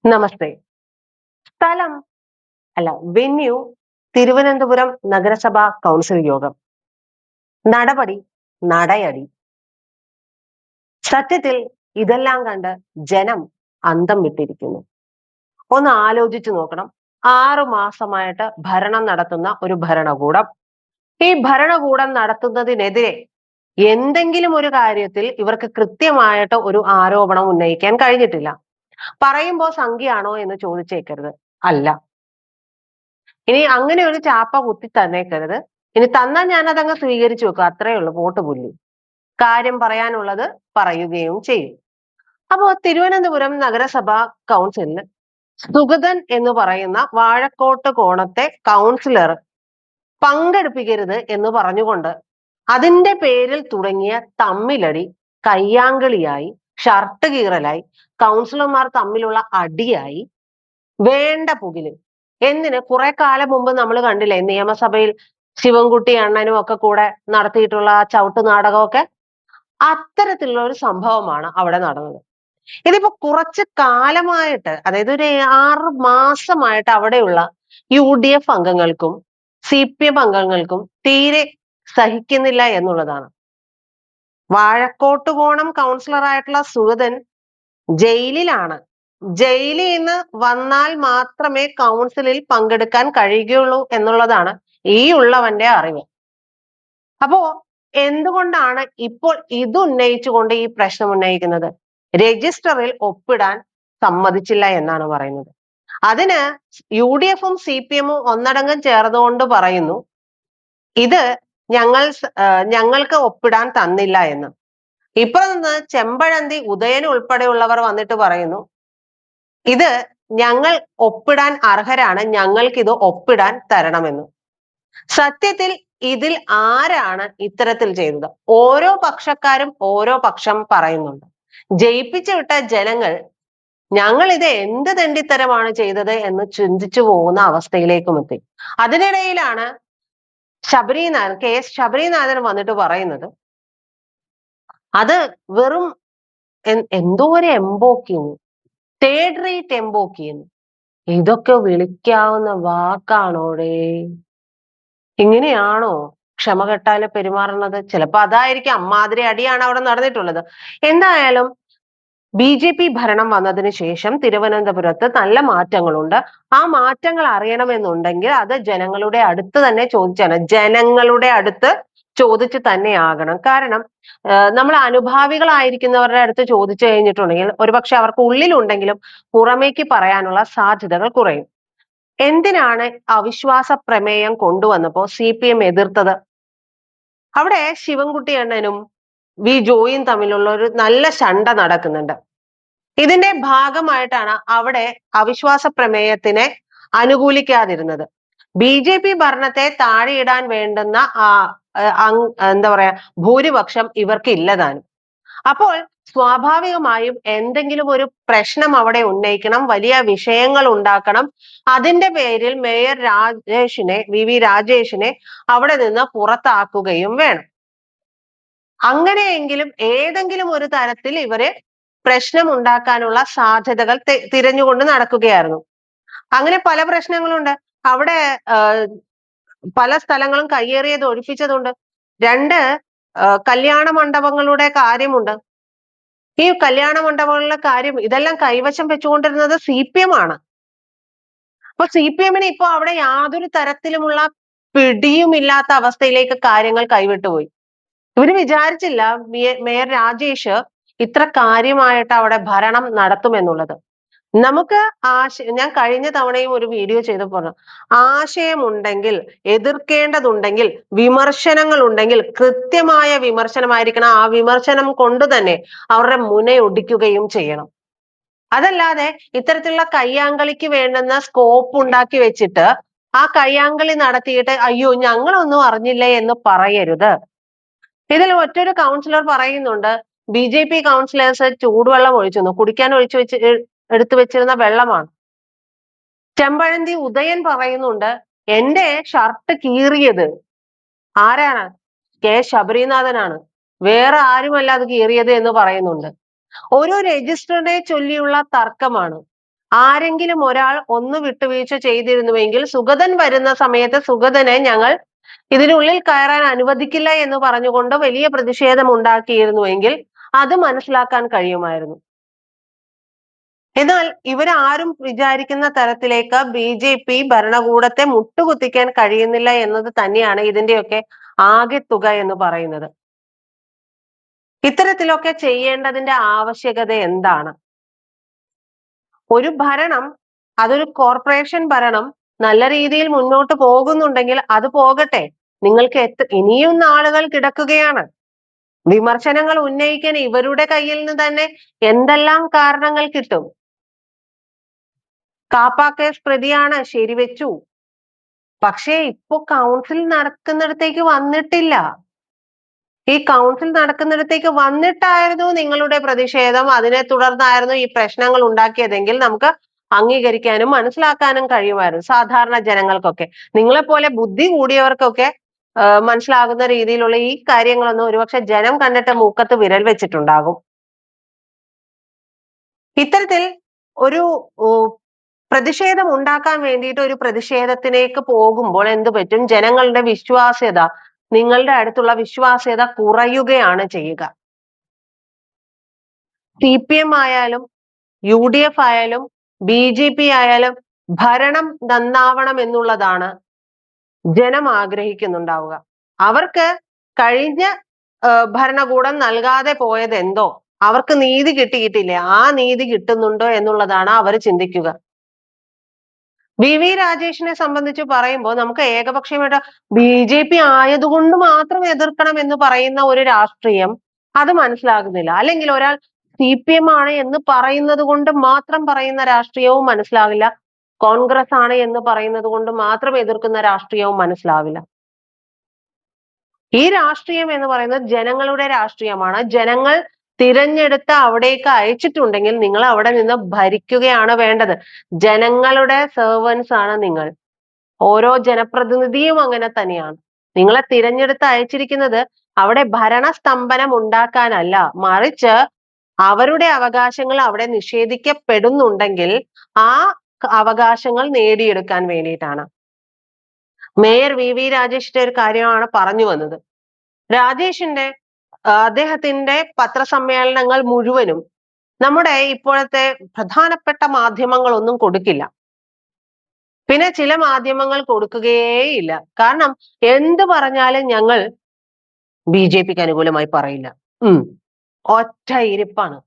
നമസ്തേ. സ്ഥലം വെന്യൂ തിരുവനന്തപുരം നഗരസഭാ കൗൺസിൽ യോഗം. നടപടി നടയടി. സത്യത്തിൽ ഇതെല്ലാം കണ്ട് ജനം അന്തം വിട്ടിരിക്കുന്നു. ഒന്ന് ആലോചിച്ചു നോക്കണം. 6 മാസമായിട്ട് ഭരണം നടത്തുന്ന ഒരു ഭരണകൂടം, ഈ ഭരണകൂടം നടത്തുന്നതിനെതിരെ എന്തെങ്കിലും ഒരു കാര്യത്തിൽ ഇവർക്ക് കൃത്യമായിട്ട് ഒരു ആരോപണം ഉന്നയിക്കാൻ കഴിഞ്ഞിട്ടില്ല. പറയുമ്പോൾ സംഖ്യയാണോ എന്ന് ചോദിച്ചേക്കരുത്. അല്ല. ഇനി അങ്ങനെ ഒരു ചാപ്പ കുത്തി തന്നേക്കരുത്. ഇനി തന്നാൽ ഞാൻ അതങ്ങ് സ്വീകരിച്ചു വെക്കും. അത്രേ ഉള്ളൂ. പോട്ട് പുല്ലി. കാര്യം പറയാനുള്ളത് പറയുകയും ചെയ്യും. അപ്പോ തിരുവനന്തപുരം നഗരസഭാ കൗൺസിലിൽ സുഗതൻ എന്ന് പറയുന്ന വാഴക്കോട്ട് കോണത്തെ കൗൺസിലർ പങ്കെടുപ്പിക്കരുത് എന്ന് പറഞ്ഞുകൊണ്ട് അതിന്റെ പേരിൽ തുടങ്ങിയ തമ്മിലടി കയ്യാങ്കളിയായി, ഷർട്ട് കീറലായി, കൗൺസിലർമാർ തമ്മിലുള്ള അടിയായി, വേണ്ട പുകില്. എന്തിന് കുറെ കാലം മുമ്പ് നമ്മൾ കണ്ടില്ലേ നിയമസഭയിൽ ശിവൻകുട്ടി അണ്ണനും ഒക്കെ കൂടെ നടത്തിയിട്ടുള്ള ആ ചവിട്ട് നാടകമൊക്കെ? അത്തരത്തിലുള്ള ഒരു സംഭവമാണ് അവിടെ നടന്നത്. ഇതിപ്പോ കുറച്ച് കാലമായിട്ട്, അതായത് ഒരു 6 മാസമായിട്ട് അവിടെയുള്ള UDF അംഗങ്ങൾക്കും CPM അംഗങ്ങൾക്കും തീരെ സഹിക്കുന്നില്ല എന്നുള്ളതാണ്. വാഴക്കോട്ടുകോണം കൗൺസിലർ ആയിട്ടുള്ള സുഗതൻ ജയിലിലാണ്. ജയിലിൽ നിന്ന് വന്നാൽ മാത്രമേ കൗൺസിലിൽ പങ്കെടുക്കാൻ കഴിയുകയുള്ളൂ എന്നുള്ളതാണ് ഈ ഉള്ളവന്റെ അറിവ്. അപ്പോ എന്തുകൊണ്ടാണ് ഇപ്പോൾ ഇത് ഉന്നയിച്ചുകൊണ്ട് ഈ പ്രശ്നം ഉന്നയിക്കുന്നത്? രജിസ്റ്ററിൽ ഒപ്പിടാൻ സമ്മതിച്ചില്ല എന്നാണ് പറയുന്നത്. അതിന് UDF-ഉം CPM-ഉം ഒന്നടങ്കം ചേർന്നുകൊണ്ട് പറയുന്നു, ഇത് ഞങ്ങൾക്ക് ഒപ്പിടാൻ തന്നില്ല എന്ന്. ഇപ്പൊ നിന്ന് ചെമ്പഴന്തി ഉദയൻ ഉൾപ്പെടെയുള്ളവർ വന്നിട്ട് പറയുന്നു, ഇത് ഞങ്ങൾ ഒപ്പിടാൻ അർഹരാണ്, ഞങ്ങൾക്ക് ഇത് ഒപ്പിടാൻ തരണമെന്ന്. സത്യത്തിൽ ഇതിൽ ആരാണ് ഇത്തരത്തിൽ ചെയ്തത്? ഓരോ പക്ഷക്കാരും ഓരോ പക്ഷം പറയുന്നുണ്ട്. ജയിപ്പിച്ചു വിട്ട ജനങ്ങൾ ഞങ്ങൾ ഇത് എന്ത് തെണ്ടിത്തരമാണ് ചെയ്തത് എന്ന് ചിന്തിച്ചു പോകുന്ന അവസ്ഥയിലേക്കും എത്തി. അതിനിടയിലാണ് KS ശബരിനാഥൻ വന്നിട്ട് പറയുന്നത്, അത് വെറും എന്തോ ഒരു എംബോക്കിന്ന്, തേർഡ് റേറ്റ് എംബോക്കിന്ന്. ഇതൊക്കെ വിളിക്കാവുന്ന വാക്കാണോടേ? ഇങ്ങനെയാണോ ക്ഷമ കെട്ടാല് പെരുമാറുന്നത്? ചിലപ്പോ അതായിരിക്കും, അമ്മാതിരി അടിയാണ് അവിടെ നടന്നിട്ടുള്ളത്. എന്തായാലും BJP ഭരണം വന്നതിന് ശേഷം തിരുവനന്തപുരത്ത് നല്ല മാറ്റങ്ങളുണ്ട്. ആ മാറ്റങ്ങൾ അറിയണമെന്നുണ്ടെങ്കിൽ അത് ജനങ്ങളുടെ അടുത്ത് തന്നെ ചോദിച്ചാണ്, ജനങ്ങളുടെ അടുത്ത് ചോദിച്ച് തന്നെ ആകണം. കാരണം നമ്മൾ അനുഭാവികളായിരിക്കുന്നവരുടെ അടുത്ത് ചോദിച്ചു കഴിഞ്ഞിട്ടുണ്ടെങ്കിൽ ഒരുപക്ഷെ അവർക്ക് ഉള്ളിലുണ്ടെങ്കിലും പുറമേക്ക് പറയാനുള്ള സാധ്യതകൾ കുറയും. എന്തിനാണ് അവിശ്വാസ പ്രമേയം കൊണ്ടുവന്നപ്പോ CPM എതിർത്തത്? അവിടെ ശിവൻകുട്ടി അണ്ണനും ജോയും തമ്മിലുള്ള ഒരു നല്ല ശണ്ട നടക്കുന്നുണ്ട്. ഇതിന്റെ ഭാഗമായിട്ടാണ് അവിടെ അവിശ്വാസ പ്രമേയത്തിനെ അനുകൂലിക്കാതിരുന്നത്. BJP ഭരണത്തെ താഴെയിടാൻ വേണ്ടുന്ന എന്താ പറയാ ഭൂരിപക്ഷം ഇവർക്ക് ഇല്ലതാനും. അപ്പോൾ സ്വാഭാവികമായും എന്തെങ്കിലും ഒരു പ്രശ്നം അവിടെ ഉന്നയിക്കണം, വലിയ വിഷയങ്ങൾ ഉണ്ടാക്കണം. അതിന്റെ പേരിൽ മേയർ VV രാജേഷിനെ അവിടെ നിന്ന് പുറത്താക്കുകയും വേണം. അങ്ങനെയെങ്കിലും ഏതെങ്കിലും ഒരു തരത്തിൽ ഇവര് പ്രശ്നം ഉണ്ടാക്കാനുള്ള സാധ്യതകൾ തിരഞ്ഞുകൊണ്ട് നടക്കുകയായിരുന്നു. അങ്ങനെ പല പ്രശ്നങ്ങളുണ്ട്. അവിടെ പല സ്ഥലങ്ങളും കയ്യേറിയത് ഒഴിപ്പിച്ചതുണ്ട്. 2 കല്യാണ മണ്ഡപങ്ങളുടെ കാര്യമുണ്ട്. ഈ കല്യാണ മണ്ഡപങ്ങളുടെ കാര്യം ഇതെല്ലാം കൈവശം വെച്ചുകൊണ്ടിരുന്നത് CPM ആണ്. അപ്പൊ CPM-ന് ഇപ്പൊ അവിടെ യാതൊരു തരത്തിലുമുള്ള പിടിയുമില്ലാത്ത അവസ്ഥയിലേക്ക് കാര്യങ്ങൾ കൈവിട്ടുപോയി. ഇവര് വിചാരിച്ചില്ല മേയർ രാജേഷ് ഇത്ര കാര്യമായിട്ട് അവിടെ ഭരണം നടത്തുമെന്നുള്ളത്. നമുക്ക് ഞാൻ കഴിഞ്ഞ തവണയും ഒരു വീഡിയോ ചെയ്തപ്പോൾ പറഞ്ഞു, ആശയമുണ്ടെങ്കിൽ, എതിർക്കേണ്ടതുണ്ടെങ്കിൽ, വിമർശനങ്ങൾ ഉണ്ടെങ്കിൽ കൃത്യമായ വിമർശനമായിരിക്കണം. ആ വിമർശനം കൊണ്ട് തന്നെ അവരുടെ മുനയൊടിക്കുകയും ചെയ്യണം. അതല്ലാതെ ഇത്തരത്തിലുള്ള കയ്യാങ്കളിക്ക് വേണ്ടുന്ന സ്കോപ്പ് ഉണ്ടാക്കി വെച്ചിട്ട് ആ കയ്യാങ്കളി നടത്തിയിട്ട് അയ്യോ ഞങ്ങളൊന്നും അറിഞ്ഞില്ലേ എന്ന് പറയരുത്. ഇതിൽ മറ്റൊരു കൗൺസിലർ പറയുന്നുണ്ട്, BJP കൗൺസിലേഴ്സ് ചൂടുവെള്ളം ഒഴിച്ചു, കുടിക്കാൻ എടുത്തു വെച്ചിരുന്ന വെള്ളമാണ്. ചെമ്പഴന്തി ഉദയൻ പറയുന്നുണ്ട്, എന്റെ ഷർട്ട് കീറിയത് ആരാണ്? ശബരിനാഥനാണ്, വേറെ ആരുമല്ല അത് കീറിയത് എന്ന് പറയുന്നുണ്ട്. ഒരു രജിസ്റ്ററിനെ ചൊല്ലിയുള്ള തർക്കമാണ്. ആരെങ്കിലും ഒരാൾ ഒന്ന് വിട്ടുവീഴ്ച ചെയ്തിരുന്നുവെങ്കിൽ സുഗതൻ വരുന്ന സമയത്ത് സുഗതനെ ഞങ്ങൾ ഇതിനുള്ളിൽ കയറാൻ അനുവദിക്കില്ല എന്ന് പറഞ്ഞുകൊണ്ട് വലിയ പ്രതിഷേധം ഉണ്ടാക്കിയിരുന്നുവെങ്കിൽ അത് മനസ്സിലാക്കാൻ കഴിയുമായിരുന്നു. എന്നാൽ ഇവരാരും വിചാരിക്കുന്ന തരത്തിലേക്ക് BJP ഭരണകൂടത്തെ മുട്ടുകുത്തിക്കാൻ കഴിയുന്നില്ല എന്നത് തന്നെയാണ് ഇതിന്റെയൊക്കെ ആകെ തുക എന്ന് പറയുന്നത്. ഇത്തരത്തിലൊക്കെ ചെയ്യേണ്ടതിന്റെ ആവശ്യകത എന്താണ്? ഒരു ഭരണം, അതൊരു കോർപ്പറേഷൻ ഭരണം നല്ല രീതിയിൽ മുന്നോട്ട് പോകുന്നുണ്ടെങ്കിൽ അത് പോകട്ടെ. നിങ്ങൾക്ക് ഇനിയും നാളുകൾ കിടക്കുകയാണ്. വിമർശനങ്ങൾ ഉന്നയിക്കാൻ ഇവരുടെ കയ്യിൽ നിന്ന് തന്നെ എന്തെല്ലാം കാരണങ്ങൾ കിട്ടും. കാപ്പ കേസ് പ്രതിയാണ്, ശരിവെച്ചു. പക്ഷേ ഇപ്പൊ കൗൺസിൽ നടക്കുന്നിടത്തേക്ക് വന്നിട്ടില്ല. ഈ കൗൺസിൽ നടക്കുന്നിടത്തേക്ക് വന്നിട്ടായിരുന്നു നിങ്ങളുടെ പ്രതിഷേധം, അതിനെ തുടർന്നായിരുന്നു ഈ പ്രശ്നങ്ങൾ ഉണ്ടാക്കിയതെങ്കിൽ നമുക്ക് അംഗീകരിക്കാനും മനസ്സിലാക്കാനും കഴിയുമായിരുന്നു. സാധാരണ ജനങ്ങൾക്കൊക്കെ, നിങ്ങളെപ്പോലെ ബുദ്ധി കൂടിയവർക്കൊക്കെ മനസ്സിലാകുന്ന രീതിയിലുള്ള ഈ കാര്യങ്ങളൊന്നും ഒരുപക്ഷെ ജനം കണ്ടിട്ട് മൂക്കത്ത് വിരൽ വെച്ചിട്ടുണ്ടാകും. ഇത്തരത്തിൽ ഒരു പ്രതിഷേധം ഉണ്ടാക്കാൻ വേണ്ടിയിട്ട് ഒരു പ്രതിഷേധത്തിലേക്ക് പോകുമ്പോൾ എന്ത് പറ്റും? ജനങ്ങളുടെ വിശ്വാസ്യത, നിങ്ങളുടെ അടുത്തുള്ള വിശ്വാസ്യത കുറയുകയാണ് ചെയ്യുക. CPM ആയാലും UDF ആയാലും BJP ആയാലും ഭരണം നന്നാവണം എന്നുള്ളതാണ് ജനം ആഗ്രഹിക്കുന്നുണ്ടാവുക. അവർക്ക് കഴിഞ്ഞ ഭരണകൂടം നൽകാതെ പോയത് എന്തോ, അവർക്ക് നീതി കിട്ടിയിട്ടില്ലേ, ആ നീതി കിട്ടുന്നുണ്ടോ എന്നുള്ളതാണ് അവർ ചിന്തിക്കുക. VV രാജേഷിനെ സംബന്ധിച്ച് പറയുമ്പോൾ നമുക്ക് ഏകപക്ഷീയമായിട്ട് BJP ആയതുകൊണ്ട് മാത്രം എതിർക്കണം എന്ന് പറയുന്ന ഒരു രാഷ്ട്രീയം അത് മനസ്സിലാകുന്നില്ല. അല്ലെങ്കിൽ ഒരാൾ CPM ആണ് എന്ന് പറയുന്നത് കൊണ്ട് മാത്രം പറയുന്ന രാഷ്ട്രീയവും മനസ്സിലാവില്ല. കോൺഗ്രസ് ആണ് എന്ന് പറയുന്നത് കൊണ്ട് മാത്രം എതിർക്കുന്ന രാഷ്ട്രീയവും മനസ്സിലാവില്ല. ഈ രാഷ്ട്രീയം എന്ന് പറയുന്നത് ജനങ്ങളുടെ രാഷ്ട്രീയമാണ്. ജനങ്ങൾ തിരഞ്ഞെടുത്ത് അവിടേക്ക് അയച്ചിട്ടുണ്ടെങ്കിൽ നിങ്ങൾ അവിടെ നിന്ന് ഭരിക്കുകയാണ് വേണ്ടത്. ജനങ്ങളുടെ സെർവൻസ് ആണ് നിങ്ങൾ. ഓരോ ജനപ്രതിനിധിയും അങ്ങനെ തന്നെയാണ്. നിങ്ങളെ തിരഞ്ഞെടുത്ത് അയച്ചിരിക്കുന്നത് അവിടെ ഭരണസ്തംഭനം ഉണ്ടാക്കാനല്ല, മറിച്ച് അവരുടെ അവകാശങ്ങൾ അവിടെ നിഷേധിക്കപ്പെടുന്നുണ്ടെങ്കിൽ ആ അവകാശങ്ങൾ നേടിയെടുക്കാൻ വേണ്ടിയിട്ടാണ്. മേയർ VV രാജേഷിന്റെ ഒരു കാര്യമാണ് പറഞ്ഞു വന്നത്. രാജേഷിന്റെ അദ്ദേഹത്തിന്റെ പത്രസമ്മേളനങ്ങൾ മുഴുവനും നമ്മുടെ ഇപ്പോഴത്തെ പ്രധാനപ്പെട്ട മാധ്യമങ്ങളൊന്നും കൊടുക്കില്ല. പിന്നെ ചില മാധ്യമങ്ങൾ കൊടുക്കുകയേയില്ല. കാരണം എന്ത് പറഞ്ഞാലും ഞങ്ങൾ BJPക്ക് അനുകൂലമായി പറയില്ല. ഒറ്റ ഇരിപ്പാണ്.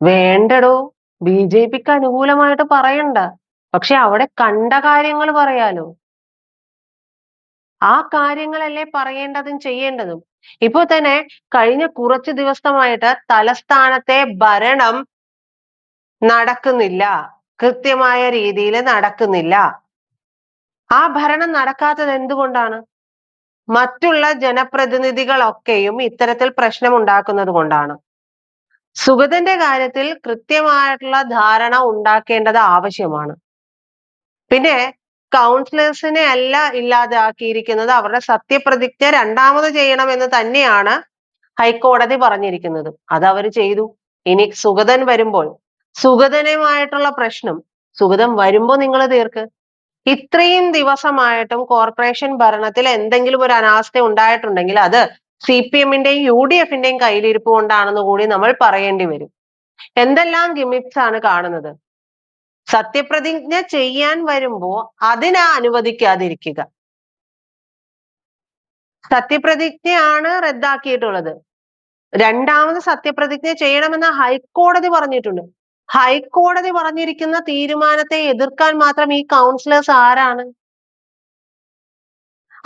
വേണ്ടടോ, BJPക്ക് അനുകൂലമായിട്ട് പറയണ്ട, പക്ഷെ അവിടെ കണ്ട കാര്യങ്ങൾ പറയാലോ. ആ കാര്യങ്ങളല്ലേ പറയേണ്ടതും ചെയ്യേണ്ടതും. ഇപ്പൊ തന്നെ കഴിഞ്ഞ കുറച്ചു ദിവസമായിട്ട് തലസ്ഥാനത്തെ ഭരണം നടക്കുന്നില്ല, കൃത്യമായ രീതിയിൽ നടക്കുന്നില്ല. ആ ഭരണം നടക്കാത്തത് എന്തുകൊണ്ടാണ്? മറ്റുള്ള ജനപ്രതിനിധികളൊക്കെയും ഇത്തരത്തിൽ പ്രശ്നം ഉണ്ടാക്കുന്നത് കൊണ്ടാണ്. സുഗതന്റെ കാര്യത്തിൽ കൃത്യമായിട്ടുള്ള ധാരണ ഉണ്ടാക്കേണ്ടത് ആവശ്യമാണ്. പിന്നെ കൗൺസിലേഴ്സിനെ അല്ല ഇല്ലാതാക്കിയിരിക്കുന്നത്, അവരുടെ സത്യപ്രതിജ്ഞ രണ്ടാമത് ചെയ്യണമെന്ന് തന്നെയാണ് ഹൈക്കോടതി പറഞ്ഞിരിക്കുന്നത്. അത് അവർ ചെയ്തു. ഇനി സുഗതൻ വരുമ്പോൾ സുഗതനുമായിട്ടുള്ള പ്രശ്നം സുഗതൻ വരുമ്പോ നിങ്ങൾ തീർക്ക്. ഇത്രയും ദിവസമായിട്ടും കോർപ്പറേഷൻ ഭരണത്തിൽ എന്തെങ്കിലും ഒരു അനാസ്ഥ ഉണ്ടായിട്ടുണ്ടെങ്കിൽ അത് CPM-ന്റെയും UDF-ന്റെയും കയ്യിലിരിപ്പ് കൊണ്ടാണെന്ന് കൂടി നമ്മൾ പറയേണ്ടി വരും. എന്തെല്ലാം ഗിമിക്സ് ആണ് കാണുന്നത്. സത്യപ്രതിജ്ഞ ചെയ്യാൻ വരുമ്പോ അതിനെ അനുവദിക്കാതിരിക്കുക. സത്യപ്രതിജ്ഞയാണ് റദ്ദാക്കിയിട്ടുള്ളത്. രണ്ടാമത് സത്യപ്രതിജ്ഞ ചെയ്യണമെന്ന് ഹൈക്കോടതി പറഞ്ഞിട്ടുണ്ട്. ഹൈക്കോടതി പറഞ്ഞിരിക്കുന്ന തീരുമാനത്തെ എതിർക്കാൻ മാത്രം ഈ കൗൺസിലേഴ്സ് ആരാണ്?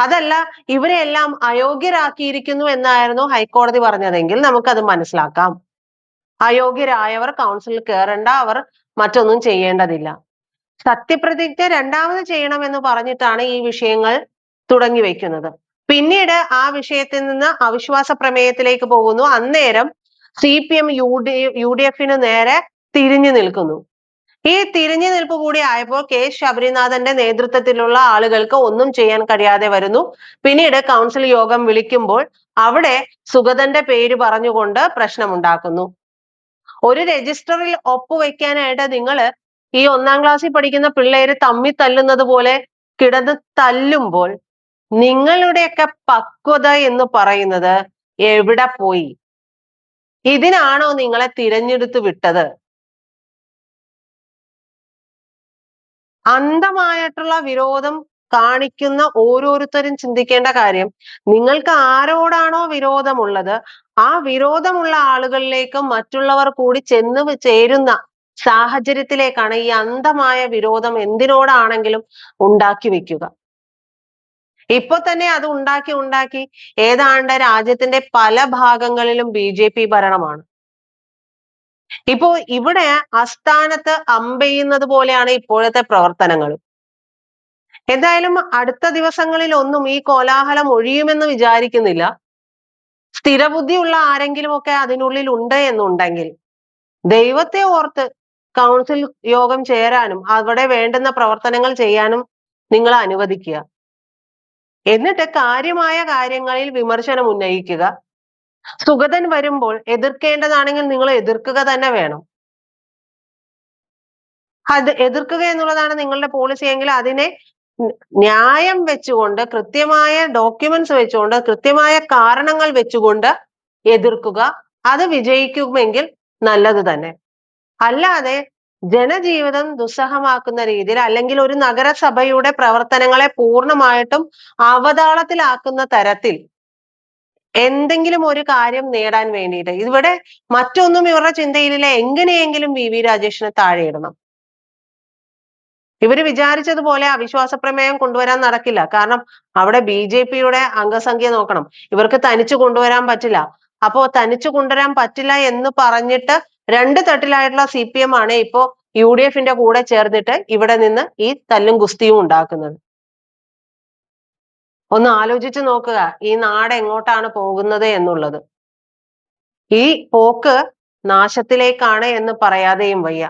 അതല്ല ഇവരെല്ലാം അയോഗ്യരാക്കിയിരിക്കുന്നു എന്നായിരുന്നു ഹൈക്കോടതി പറഞ്ഞതെങ്കിൽ നമുക്കത് മനസ്സിലാക്കാം. അയോഗ്യരായവർ കൗൺസിലിൽ കയറേണ്ട, അവർ മറ്റൊന്നും ചെയ്യേണ്ടതില്ല. സത്യപ്രതിജ്ഞ രണ്ടാമത് ചെയ്യണമെന്ന് പറഞ്ഞിട്ടാണ് ഈ വിഷയങ്ങൾ തുടങ്ങി വെക്കുന്നത്. പിന്നീട് ആ വിഷയത്തിൽ നിന്ന് അവിശ്വാസ പ്രമേയത്തിലേക്ക് പോകുന്നു. അന്നേരം CPM UDF-ന് നേരെ തിരിഞ്ഞു നിൽക്കുന്നു. ഈ തിരിഞ്ഞു നിൽപ്പ് കൂടി ആയപ്പോൾ K ശബരിനാഥന്റെ നേതൃത്വത്തിലുള്ള ആളുകൾക്ക് ഒന്നും ചെയ്യാൻ കഴിയാതെ വരുന്നു. പിന്നീട് കൗൺസിൽ യോഗം വിളിക്കുമ്പോൾ അവിടെ സുഗതന്റെ പേര് പറഞ്ഞുകൊണ്ട് പ്രശ്നമുണ്ടാക്കുന്നു. ഒരു രജിസ്റ്ററിൽ ഒപ്പുവെക്കാനായിട്ട് നിങ്ങൾ ഈ 1-ാം ക്ലാസ്സിൽ പഠിക്കുന്ന പിള്ളേര് തമ്മിൽ തല്ലുന്നത് പോലെ കിടന്ന് തല്ലുമ്പോൾ നിങ്ങളുടെയൊക്കെ പക്വത എന്ന് പറയുന്നത് എവിടെ പോയി? ഇതിനാണോ നിങ്ങളെ തിരഞ്ഞെടുത്ത് വിട്ടത്? അന്ധമായിട്ടുള്ള വിരോധം കാണിക്കുന്ന ഓരോരുത്തരും ചിന്തിക്കേണ്ട കാര്യം, നിങ്ങൾക്ക് ആരോടാണോ വിരോധമുള്ളത് ആ വിരോധമുള്ള ആളുകളിലേക്ക് മറ്റുള്ളവർ കൂടി ചെന്ന് ചേരുന്ന സാഹചര്യത്തിലേക്കാണ് ഈ അന്ധമായ വിരോധം എന്തിനോടാണെങ്കിലും ഉണ്ടാക്കി വെക്കുക. ഇപ്പൊ തന്നെ അത് ഉണ്ടാക്കി ഏതാണ്ട് രാജ്യത്തിന്റെ പല ഭാഗങ്ങളിലും BJP ഭരണമാണ്. ഇപ്പോ ഇവിടെ ആസ്ഥാനത്ത് അമ്പെയ്യുന്നത് പോലെയാണ് ഇപ്പോഴത്തെ പ്രവർത്തനങ്ങൾ. എന്തായാലും അടുത്ത ദിവസങ്ങളിൽ ഒന്നും ഈ കോലാഹലം ഒഴിയുമെന്ന് വിചാരിക്കുന്നില്ല. സ്ഥിരബുദ്ധിയുള്ള ആരെങ്കിലും ഒക്കെ അതിനുള്ളിൽ ഉണ്ട് എന്നുണ്ടെങ്കിൽ ദൈവത്തെ ഓർത്ത് കൗൺസിൽ യോഗം ചേരാനും അവിടെ വേണ്ടുന്ന പ്രവർത്തനങ്ങൾ ചെയ്യാനും നിങ്ങൾ അനുവദിക്കുക. എന്നിട്ട് കാര്യമായ കാര്യങ്ങളിൽ വിമർശനം ഉന്നയിക്കുക. സുഗതൻ വരുമ്പോൾ എതിർക്കേണ്ടതാണെങ്കിൽ നിങ്ങൾ എതിർക്കുക തന്നെ വേണം. അത് എതിർക്കുക എന്നുള്ളതാണ് നിങ്ങളുടെ പോളിസി എങ്കിൽ അതിനെ ന്യായം വെച്ചുകൊണ്ട്, കൃത്യമായ ഡോക്യുമെന്റ്സ് വെച്ചുകൊണ്ട്, കൃത്യമായ കാരണങ്ങൾ വെച്ചുകൊണ്ട് എതിർക്കുക. അത് വിജയിക്കുമെങ്കിൽ നല്ലത് തന്നെ. അല്ലാതെ ജനജീവിതം ദുസ്സഹമാക്കുന്ന രീതിയിൽ അല്ലെങ്കിൽ ഒരു നഗരസഭയുടെ പ്രവർത്തനങ്ങളെ പൂർണ്ണമായിട്ടും അവതാളത്തിലാക്കുന്ന തരത്തിൽ എന്തെങ്കിലും ഒരു കാര്യം നേടാൻ വേണ്ടിയിട്ട്, ഇവിടെ മറ്റൊന്നും ഇവരുടെ ചിന്തയിലില്ല, എങ്ങനെയെങ്കിലും VV രാജേഷിനെ താഴെയിടണം. ഇവര് വിചാരിച്ചതുപോലെ അവിശ്വാസ പ്രമേയം കൊണ്ടുവരാൻ നടക്കില്ല. കാരണം അവിടെ BJPയുടെ അംഗസംഖ്യ നോക്കണം. ഇവർക്ക് തനിച്ചു കൊണ്ടുവരാൻ പറ്റില്ല. അപ്പോ തനിച്ചു കൊണ്ടുവരാൻ പറ്റില്ല എന്ന് പറഞ്ഞിട്ട് രണ്ട് തട്ടിലായിട്ടുള്ള CPM ആണ് ഇപ്പോ UDFന്റെ കൂടെ ചേർന്നിട്ട് ഇവിടെ നിന്ന് ഈ തല്ലും കുസ്തിയും ഉണ്ടാക്കുന്നത്. ഒന്ന് ആലോചിച്ച് നോക്കുക ഈ നാട് എങ്ങോട്ടാണ് പോകുന്നത് എന്നുള്ളത്. ഈ പോക്ക് നാശത്തിലേക്കാണ് എന്ന് പറയാതെയും വയ്യ.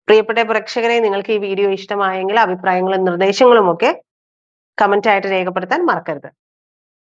പ്രിയപ്പെട്ട പ്രേക്ഷകരെ, നിങ്ങൾക്ക് ഈ വീഡിയോ ഇഷ്ടമായെങ്കിൽ അഭിപ്രായങ്ങളും നിർദ്ദേശങ്ങളും ഒക്കെ കമന്റ് ആയിട്ട് രേഖപ്പെടുത്താൻ മറക്കരുത്.